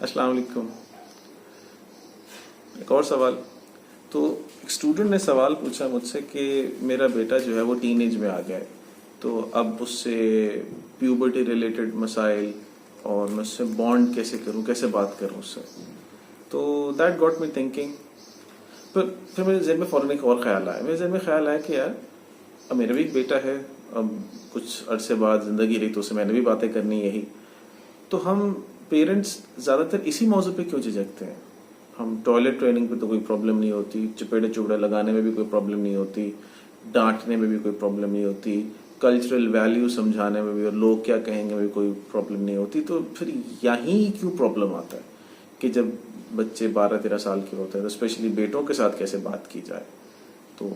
अस्सलाम वालेकुम। एक और सवाल। तो एक स्टूडेंट ने सवाल पूछा मुझसे कि मेरा बेटा जो है वो टीन एज में आ गया है, तो अब उससे प्यूबर्टी रिलेटेड मसाइल और मैं उससे बॉन्ड कैसे करूं, कैसे बात करूं उससे। तो दैट गॉट मी थिंकिंग। पर फिर मेरे जहन में फ़ौरन एक और ख्याल आया। मेरे जहन में ख्याल आया कि यार अब मेरा भी एक बेटा है, अब कुछ अरसे बाद ज़िंदगी रही तो उससे मैंने भी बातें करनी यही। तो हम पेरेंट्स ज़्यादातर इसी मौजू पे क्यों झिझकते हैं? हम टॉयलेट ट्रेनिंग पे तो कोई प्रॉब्लम नहीं होती, चपेड़े चुपड़े लगाने में भी कोई प्रॉब्लम नहीं होती, डांटने में भी कोई प्रॉब्लम नहीं होती, कल्चरल वैल्यू समझाने में भी और लोग क्या कहेंगे में भी कोई प्रॉब्लम नहीं होती। तो फिर यहीं क्यों प्रॉब्लम आता है कि जब बच्चे 12-13 साल के होते हैं तो स्पेशली बेटों के साथ कैसे बात की जाए। तो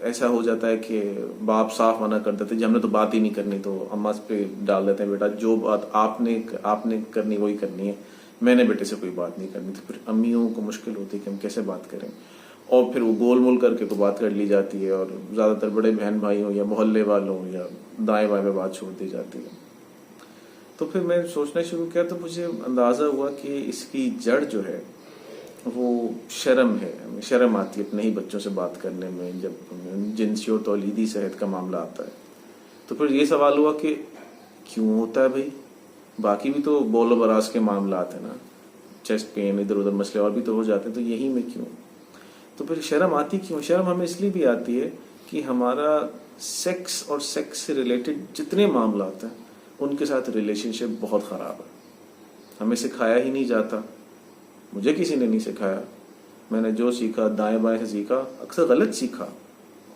ऐसा हो जाता है कि बाप साफ मना कर देते, हमने तो बात ही नहीं करनी, तो अम्मा पे डाल देते हैं बेटा जो बात आपने करनी वही करनी है, मैंने बेटे से कोई बात नहीं करनी। तो फिर अम्मियों को मुश्किल होती है कि हम कैसे बात करें, और फिर वो गोल मोल करके को बात कर ली जाती है, और ज़्यादातर बड़े बहन भाई हो या मोहल्ले वालों हो या दाएं बाएं में बात छोड़ दी जाती है। तो फिर मैं सोचना शुरू किया तो मुझे अंदाज़ा हुआ कि इसकी जड़ जो है वो शर्म है। हमें शर्म आती है अपने ही बच्चों से बात करने में जब जिनसी और तौलीदी सेहत का मामला आता है। तो फिर ये सवाल हुआ कि क्यों होता है भाई, बाकी भी तो बोलो बराज के मामला आते हैं ना, चेस्ट पेन इधर उधर मसले और भी तो हो जाते हैं, तो यही में क्यों? तो फिर शर्म आती क्यों? शर्म हमें इसलिए भी आती है कि हमारा सेक्स और सेक्स से रिलेटेड जितने मामला आते हैं उनके साथ रिलेशनशिप बहुत ख़राब है। हमें सिखाया ही नहीं जाता, मुझे किसी ने नहीं सिखाया, मैंने जो सीखा दाएं बाएं से सीखा, अक्सर गलत सीखा,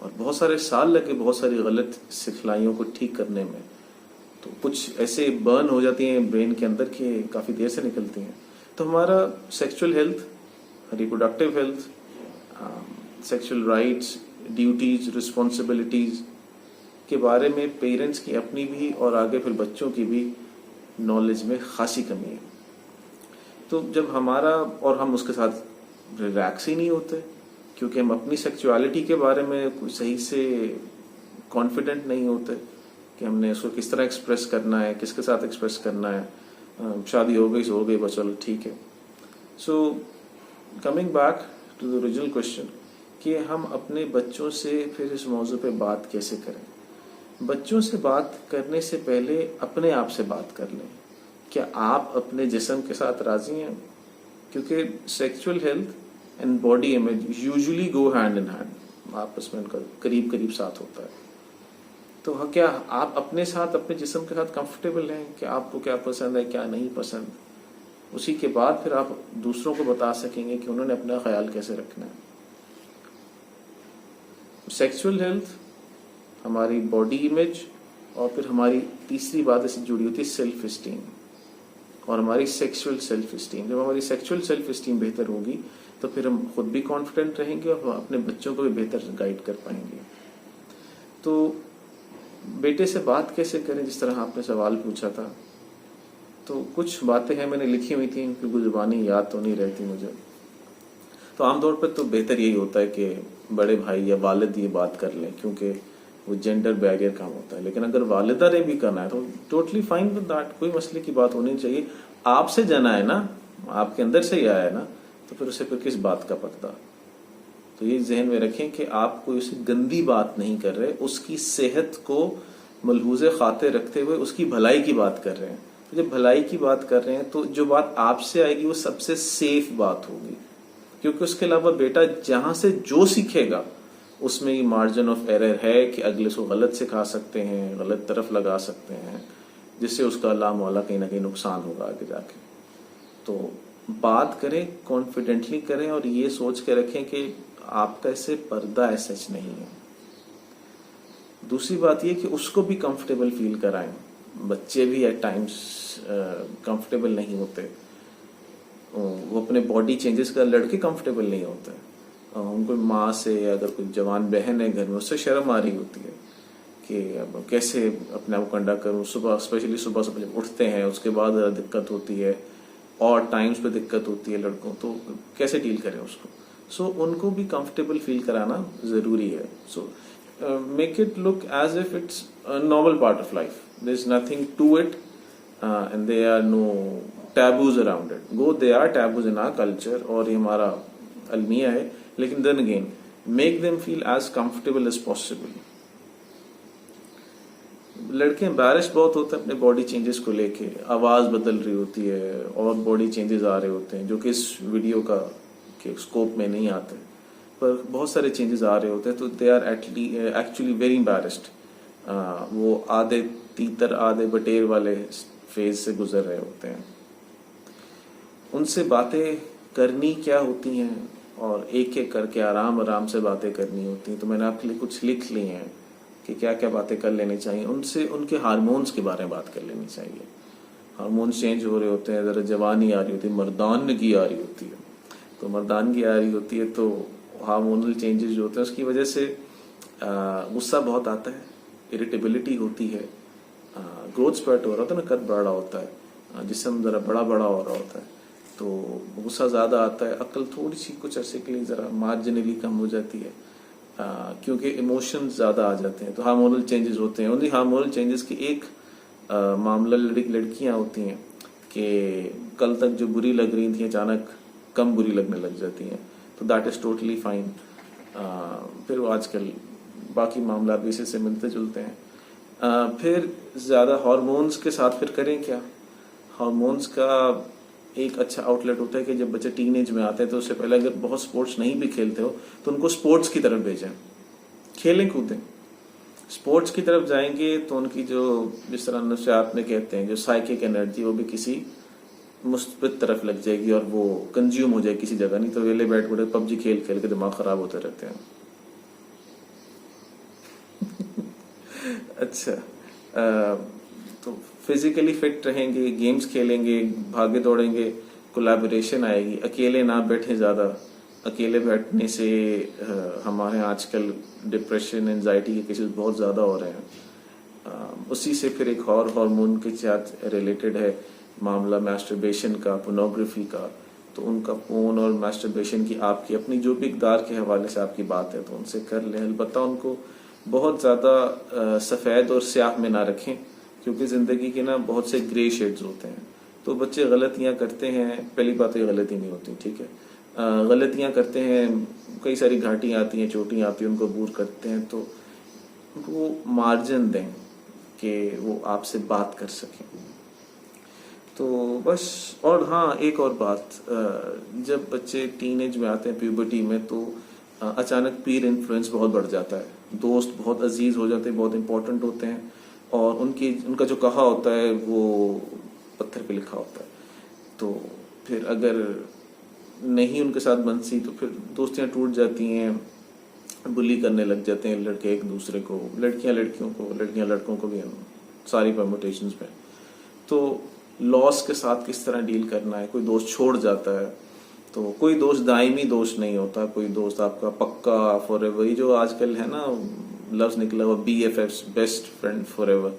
और बहुत सारे साल लगे बहुत सारी गलत सिखलाइयों को ठीक करने में। तो कुछ ऐसे बर्न हो जाती हैं ब्रेन के अंदर कि काफ़ी देर से निकलती हैं। तो हमारा sexual health, reproductive health, sexual rights, duties, responsibilities के बारे में पेरेंट्स की अपनी भी और आगे फिर बच्चों की भी नॉलेज में खासी कमी है। तो जब हमारा और हम उसके साथ रिलैक्स ही नहीं होते क्योंकि हम अपनी सेक्सुअलिटी के बारे में कुछ सही से कॉन्फिडेंट नहीं होते कि हमने उसको किस तरह एक्सप्रेस करना है, किसके साथ एक्सप्रेस करना है। शादी हो गई सो हो गई बस, चलो ठीक है। So coming back to the original question कि हम अपने बच्चों से फिर इस मौजू पे बात कैसे करें। बच्चों से बात करने से पहले अपने आप से बात कर लें, क्या आप अपने जिस्म के साथ राजी हैं? क्योंकि sexual health and body image usually go hand in hand, आपस में उनका करीब करीब साथ होता है। तो क्या आप अपने साथ अपने जिस्म के साथ कंफर्टेबल हैं कि आपको क्या पसंद है क्या नहीं पसंद? उसी के बाद फिर आप दूसरों को बता सकेंगे कि उन्होंने अपना ख्याल कैसे रखना है। सेक्सुअल हेल्थ, हमारी बॉडी इमेज, और फिर हमारी तीसरी बात इससे जुड़ी होती है सेल्फ स्टीम और हमारी सेक्सुअल सेल्फ स्टीम। जब हमारी सेक्सुअल सेल्फ स्टीम बेहतर होगी तो फिर हम खुद भी कॉन्फिडेंट रहेंगे और अपने बच्चों को भी बेहतर गाइड कर पाएंगे। तो बेटे से बात कैसे करें, जिस तरह आपने सवाल पूछा था, तो कुछ बातें हैं मैंने लिखी हुई थी, क्योंकि जुबानी याद तो नहीं रहती मुझे। तो आमतौर पर तो बेहतर यही होता है कि बड़े भाई या वालिद ये बात कर लें, क्योंकि वो जेंडर बैरियर कम होता है। लेकिन अगर वालिदा ने भी करना है तो टोटली फाइन विद दैट, कोई मसले की बात होनी चाहिए। आपसे जना है ना, आपके अंदर से ही आया है ना, तो फिर उसे फिर किस बात का पर्दा। तो ये जहन में रखें कि आप कोई उसे गंदी बात नहीं कर रहे, उसकी सेहत को मलहूज़े खाते रखते हुए उसकी भलाई की बात कर रहे हैं। तो जब भलाई की बात कर रहे हैं तो जो बात आपसे आएगी वो सबसे सेफ बात होगी, क्योंकि उसके अलावा बेटा जहां से जो सीखेगा उसमें ये मार्जिन ऑफ एरर है कि अगले को गलत सिखा सकते हैं, गलत तरफ लगा सकते हैं, जिससे उसका अल्लाह मौला कहीं ना कहीं नुकसान होगा आगे जाके। तो बात करें, कॉन्फिडेंटली करें, और ये सोच के रखें कि आपका इससे पर्दा है सच नहीं है। दूसरी बात ये कि उसको भी कंफर्टेबल फील कराएं। बच्चे भी एट टाइम्स कंफर्टेबल नहीं होते, वो अपने बॉडी चेंजेस का लड़के कंफर्टेबल नहीं होते, उनको माँ से अगर कोई जवान बहन है घर में उससे शर्म आ रही होती है कि अब कैसे अपने आप को कंडक्ट करूँ। सुबह स्पेशली सुबह जब उठते हैं उसके बाद दिक्कत होती है, और टाइम्स पे दिक्कत होती है लड़कों, तो कैसे डील करें उसको। सो उनको भी कंफर्टेबल फील कराना ज़रूरी है। So make it look as if it's normal part of life, there is nothing to it, and there are no tabus around it. Go, there are taboos in our culture और ये हमारा अलमिया है, लेकिन then again make them feel as comfortable as possible. लड़के embarrassed बहुत होते हैं अपने बॉडी चेंजेस को लेके, आवाज़ बदल रही होती है और बॉडी चेंजेस आ रहे होते हैं जो कि इस वीडियो का के स्कोप में नहीं आते, पर बहुत सारे चेंजेस आ रहे होते हैं, तो they are actually very embarrassed. वो आधे तीतर आधे बटेर वाले फेज से गुजर रहे होते हैं. उनसे बातें करनी क्या होती हैं और एक एक करके आराम आराम से बातें करनी होती हैं. तो मैंने आपके लिए कुछ लिख लिए हैं कि क्या क्या बातें कर लेनी चाहिए. उनसे उनके हार्मोन्स के बारे में बात कर लेनी चाहिए. हार्मोन्स चेंज हो रहे होते हैं, ज़रा जवानी आ रही होती है, मर्दानगी आ रही होती है. तो मर्दानगी आ रही होती है तो हार्मोनल चेंजेस जो होते हैं उसकी वजह से गुस्सा बहुत आता है, इरिटेबिलिटी होती है, ग्रोथ स्पर्ट हो रहा होता है ना, कद बड़ा होता है, जिस्म ज़रा बड़ा बड़ा हो रहा होता है, तो गुस्सा ज़्यादा आता है. अक्ल थोड़ी सी कुछ अरसे के लिए ज़रा मार्जिनली कम हो जाती है क्योंकि इमोशंस ज़्यादा आ जाते हैं. तो हार्मोनल चेंजेस होते हैं. उन्हीं हार्मोनल चेंजेस की एक मामला लड़कियां होती हैं कि कल तक जो बुरी लग रही थी अचानक कम बुरी लगने लग जाती हैं. तो दैट इज़ टोटली फाइन. फिर वो आजकल बाकी मामला भी इसी से मिलते जुलते हैं. फिर ज़्यादा हार्मोन्स के साथ फिर करें क्या. हार्मोन्स का एक अच्छा आउटलेट होता है कि जब बच्चे टीनेज में आते हैं तो उससे पहले अगर बहुत स्पोर्ट्स नहीं भी खेलते हो तो उनको स्पोर्ट्स की तरफ भेजें, खेलें कूदें. स्पोर्ट्स की तरफ जाएंगे तो उनकी जो जिस तरह नफ्सियात में कहते हैं जो साइकिक एनर्जी वो भी किसी मुस्बत तरफ लग जाएगी और वो कंज्यूम हो जाएगी किसी जगह. नहीं तो वेले बैठ बैठे पबजी खेल खेल के दिमाग खराब होते रहते हैं. अच्छा, तो फिजिकली फिट रहेंगे, गेम्स खेलेंगे, भागे दौड़ेंगे, कोलैबोरेशन आएगी. अकेले ना बैठे ज़्यादा. अकेले बैठने से हमारे आजकल डिप्रेशन एंजाइटी के केसेस बहुत ज़्यादा हो रहे हैं. उसी से फिर एक और हार्मोन के साथ रिलेटेड है मामला मैस्टरबेशन का, पोर्नोग्राफी का. तो उनका पोर्न और मैस्टरबेशन की आपकी अपनी जो भी इक़दार के हवाले से आपकी बात है तो उनसे कर लें. अलबत्ता उनको बहुत ज़्यादा सफ़ेद और स्याह में ना रखें क्योंकि ज़िंदगी के ना बहुत से ग्रे शेड्स होते हैं. तो बच्चे गलतियां करते हैं. पहली बात तो ये गलती नहीं होती, ठीक है. गलतियां करते हैं, कई सारी घाटियां आती हैं, चोटियां आती हैं, उनको दूर करते हैं. तो वो मार्जिन दें कि वो आपसे बात कर सकें. तो बस. और हाँ, एक और बात, जब बच्चे टीनेज में आते हैं, प्यूबर्टी में, तो अचानक पीर इन्फ्लुएंस बहुत बढ़ जाता है. दोस्त बहुत अजीज हो जाते हैं, बहुत इंपॉर्टेंट होते हैं और उनका जो कहा होता है वो पत्थर पे लिखा होता है. तो फिर अगर नहीं उनके साथ बनती तो फिर दोस्तियां टूट जाती हैं, बुली करने लग जाते हैं लड़के एक दूसरे को, लड़कियां लड़कियों को, लड़कियां लड़कों को भी, सारी परमुटेशंस में. तो लॉस के साथ किस तरह डील करना है. कोई दोस्त छोड़ जाता है तो कोई दोस्त दायमी दोस्त नहीं होता. कोई दोस्त आपका पक्का फॉरएवर, ये जो आजकल है ना लफ्ज निकला हुआ BFFs, बेस्ट फ्रेंड फॉरएवर.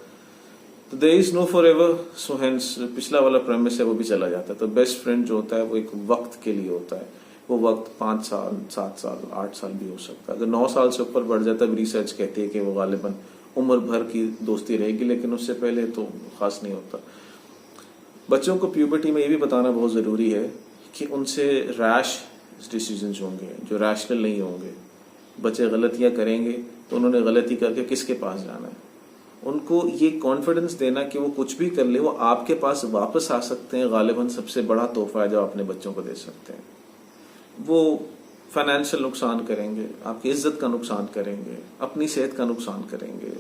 तो there is no forever, so hence पिछला वाला प्रेमिस है वो भी चला जाता है. तो बेस्ट फ्रेंड जो होता है वो एक वक्त के लिए होता है. वो वक्त 5 साल, 7 साल, 8 साल भी हो सकता है. अगर 9 साल से ऊपर बढ़ जाता है, रिसर्च कहती है कि वो गालिबन उम्र भर की दोस्ती रहेगी, लेकिन उससे पहले तो खास नहीं होता. बच्चों को प्यूबर्टी में ये भी बताना बहुत ज़रूरी है कि उनसे रैश डिसीजंस होंगे जो रैशनल नहीं होंगे. बच्चे गलतियां करेंगे तो उन्होंने गलती करके किसके पास जाना है. उनको ये कॉन्फिडेंस देना कि वो कुछ भी कर ले वो आपके पास वापस आ सकते हैं, गालिबन सबसे बड़ा तोहफा है जो अपने बच्चों को दे सकते हैं. वो फाइनेंशियल नुकसान करेंगे, आपकी इज्जत का नुकसान करेंगे, अपनी सेहत का नुकसान करेंगे,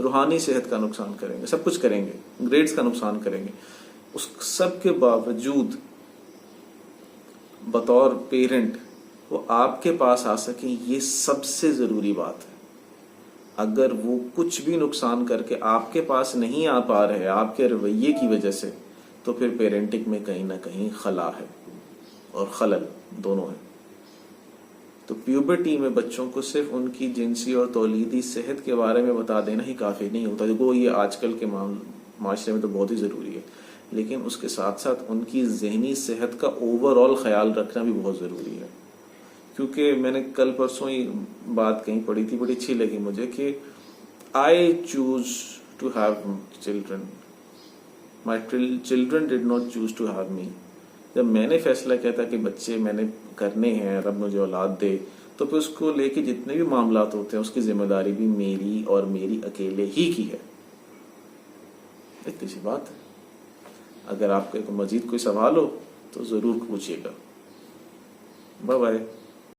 रूहानी सेहत का नुकसान करेंगे, सब कुछ करेंगे, ग्रेड्स का नुकसान करेंगे. उस सब के बावजूद बतौर पेरेंट वो आपके पास आ सके, ये सबसे ज़रूरी बात है. अगर वो कुछ भी नुकसान करके आपके पास नहीं आ पा रहे आपके रवैये की वजह से, तो फिर पेरेंटिंग में कहीं ना कहीं खला है और खलल दोनों है. तो प्यूबर्टी में बच्चों को सिर्फ उनकी जिनसी और तौलीदी सेहत के बारे में बता देना ही काफ़ी नहीं होता. देखो ये आजकल के माशरे में तो बहुत ही ज़रूरी है, लेकिन उसके साथ साथ उनकी जहनी सेहत का ओवरऑल ख्याल रखना भी बहुत ज़रूरी है. क्योंकि मैंने कल परसों ही बात कहीं पढ़ी थी, बड़ी अच्छी लगी मुझे कि I choose to have children. My children did not choose to have me. جب میں نے فیصلہ کیا تھا کہ بچے میں نے کرنے ہیں، رب مجھے اولاد دے، تو پھر اس کو لے کے جتنے بھی معاملات ہوتے ہیں اس کی ذمہ داری بھی میری اور میری اکیلے ہی کی ہے. اتنی سی بات ہے. اگر آپ کے مزید کوئی سوال ہو تو ضرور پوچھیے گا. Bye bye.